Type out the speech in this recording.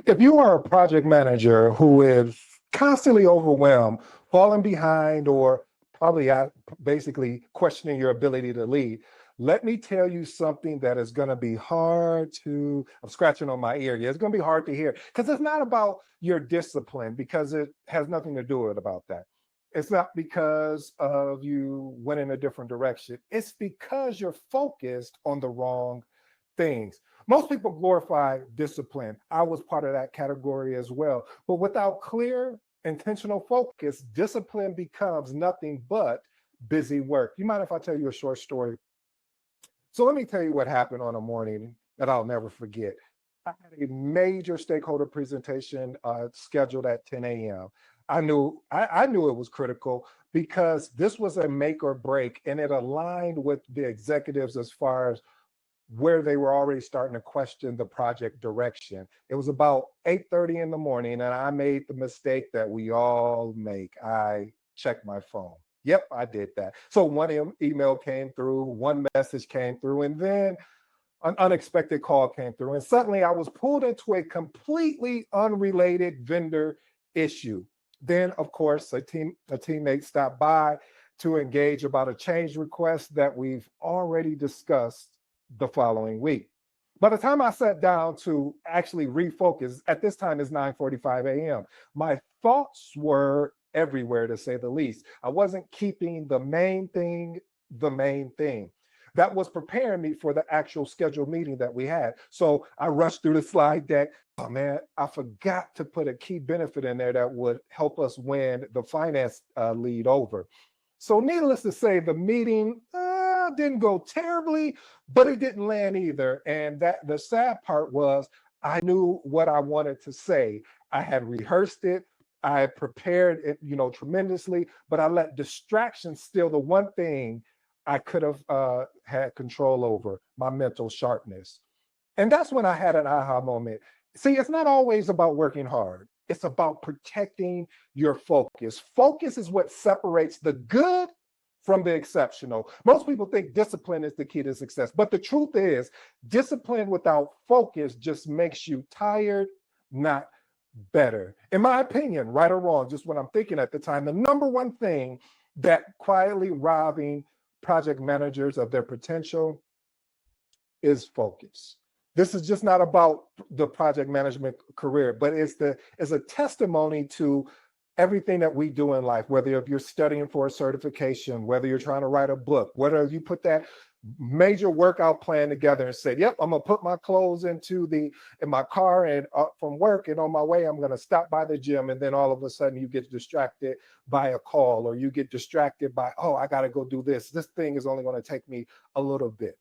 If you are a project manager who is constantly overwhelmed, falling behind, or probably basically questioning your ability to lead, let me tell you something that is going to be hard to, I'm scratching on my ear here. It's going to be hard to hear because it's not about your discipline, because it has nothing to do with about that. It's not because of you went in a different direction. It's because you're focused on the wrong things. Most people glorify discipline. I was part of that category as well. But without clear, intentional focus, discipline becomes nothing but busy work. You mind if I tell you a short story? So let me tell you what happened on a morning that I'll never forget. I had a major stakeholder presentation scheduled at 10 a.m. I knew it was critical because this was a make or break, and it aligned with the executives as far as where they were already starting to question the project direction. It was about 8:30 in the morning, and I made the mistake that we all make. I checked my phone. Yep, I did that. So one email came through, one message came through, and then an unexpected call came through. And suddenly I was pulled into a completely unrelated vendor issue. Then, of course, a teammate stopped by to engage about a change request that we've already discussed the following week. By the time I sat down to actually refocus, at this time it's 9:45 a.m., my thoughts were everywhere, to say the least. I wasn't keeping the main thing the main thing. That was preparing me for the actual scheduled meeting that we had. So I rushed through the slide deck. Oh man, I forgot to put a key benefit in there that would help us win the finance lead over. So, needless to say, the meeting didn't go terribly, but it didn't land either. And that the sad part was, I knew what I wanted to say. I had rehearsed it. I prepared it, tremendously, but I let distraction steal the one thing I could have had control over: my mental sharpness. And that's when I had an aha moment. See, it's not always about working hard. It's about protecting your focus. Focus is what separates the good from the exceptional. Most people think discipline is the key to success, but the truth is, discipline without focus just makes you tired, not better. In my opinion, right or wrong, just what I'm thinking at the time, the number one thing that quietly robbing project managers of their potential is focus. This is just not about the project management career, but it's a testimony to everything that we do in life, whether if you're studying for a certification, whether you're trying to write a book, whether you put that major workout plan together and said, yep, I'm gonna put my clothes in my car and from work, and on my way I'm gonna stop by the gym, and then all of a sudden you get distracted by a call, or you get distracted by, oh, I gotta go do this thing is only going to take me a little bit.